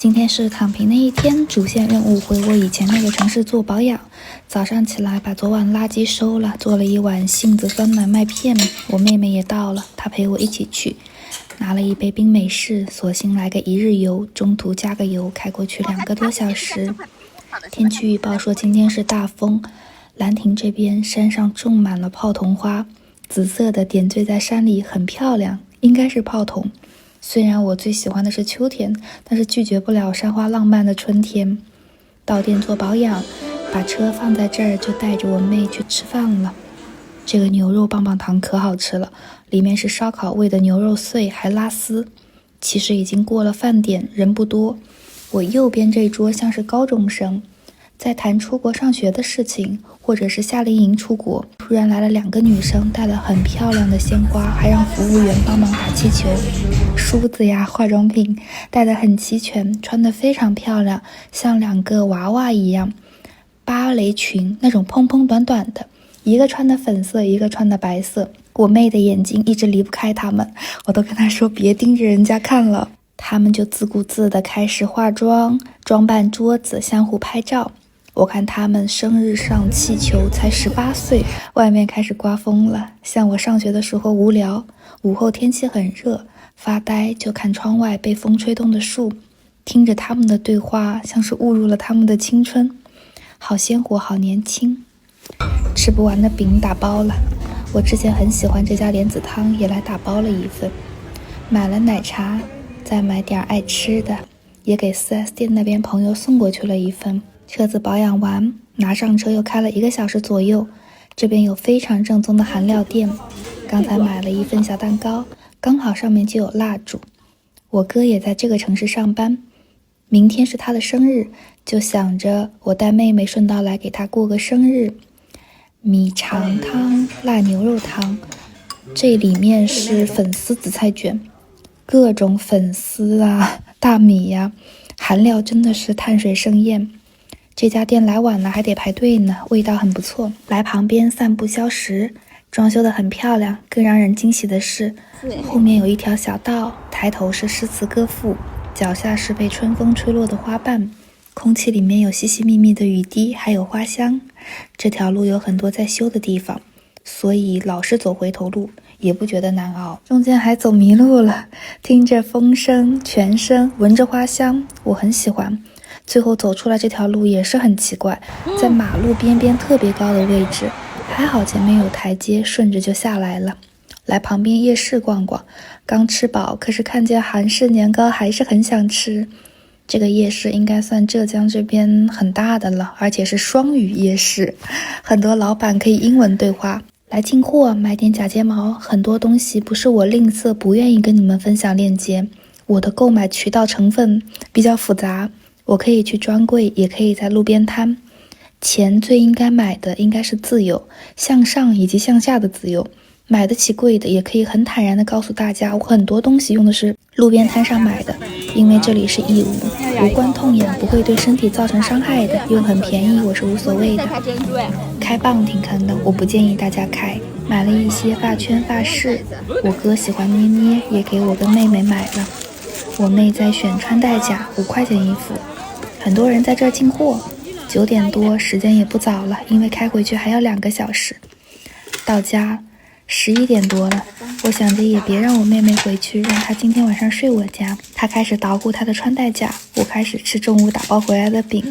今天是躺平的一天，主线任务回我以前那个城市做保养。早上起来把昨晚垃圾收了，做了一碗杏子酸奶麦片。我妹妹也到了，她陪我一起去，拿了一杯冰美式，索性来个一日游，中途加个油，开过去2个多小时。天气预报说今天是大风，兰亭这边山上种满了泡桐花，紫色的点缀在山里，很漂亮，应该是泡桐。虽然我最喜欢的是秋天，但是拒绝不了山花浪漫的春天。到店做保养，把车放在这儿，就带着我妹去吃饭了。这个牛肉棒棒糖可好吃了，里面是烧烤味的牛肉碎，还拉丝。其实已经过了饭点，人不多。我右边这桌像是高中生，在谈出国上学的事情，或者是夏令营出国。突然来了2个女生，带了很漂亮的鲜花，还让服务员帮忙打气球。梳子呀，化妆品带得很齐全，穿得非常漂亮，像2个娃娃一样。芭蕾裙那种蓬蓬短短的，一个穿的粉色，一个穿的白色。我妹的眼睛一直离不开他们，我都跟她说别盯着人家看了。他们就自顾自地开始化妆，装扮桌子，相互拍照。我看他们生日上气球，才18岁，外面开始刮风了。像我上学的时候无聊，午后天气很热，发呆就看窗外被风吹动的树，听着他们的对话，像是误入了他们的青春，好鲜活，好年轻。吃不完的饼打包了，我之前很喜欢这家莲子汤，也来打包了一份。买了奶茶，再买点爱吃的，也给 4S 店那边朋友送过去了一份。车子保养完，拿上车又开了1个小时左右。这边有非常正宗的韩料店，刚才买了一份小蛋糕，刚好上面就有蜡烛。我哥也在这个城市上班，明天是他的生日，就想着我带妹妹顺道来给他过个生日。米肠汤、辣牛肉汤，这里面是粉丝紫菜卷，各种粉丝啊、大米呀，韩料真的是碳水盛宴。这家店来晚了还得排队呢，味道很不错。来旁边散步消食，装修得很漂亮。更让人惊喜的是，后面有一条小道，抬头是诗词歌赋，脚下是被春风吹落的花瓣，空气里面有细细密密的雨滴，还有花香。这条路有很多在修的地方，所以老是走回头路也不觉得难熬。中间还走迷路了，听着风声、泉声，闻着花香，我很喜欢。最后走出来这条路也是很奇怪，在马路边边特别高的位置，还好前面有台阶，顺着就下来了。来旁边夜市逛逛，刚吃饱，可是看见韩式年糕还是很想吃。这个夜市应该算浙江这边很大的了，而且是双语夜市，很多老板可以英文对话。来进货，买点假睫毛，很多东西不是我吝啬，不愿意跟你们分享链接。我的购买渠道成分比较复杂，我可以去专柜，也可以在路边摊。钱最应该买的应该是自由，向上以及向下的自由。买得起贵的，也可以很坦然地告诉大家，我很多东西用的是路边摊上买的，因为这里是义乌，无关痛痒，不会对身体造成伤害的，又很便宜，我是无所谓的。开蚌挺坑的，我不建议大家开。买了一些发圈发饰，我哥喜欢捏捏，也给我跟妹妹买了。我妹在选穿戴甲，5块钱一副。很多人在这儿进货。9点多，时间也不早了，因为开回去还要2个小时。到家11点多了，我想着也别让我妹妹回去，让她今天晚上睡我家。她开始捣鼓她的穿戴甲，我开始吃中午打包回来的饼。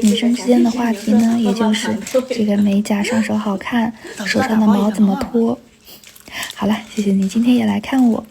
女生之间的话题呢，也就是这个美甲上手好看，手上的毛怎么脱。好了，谢谢你今天也来看我。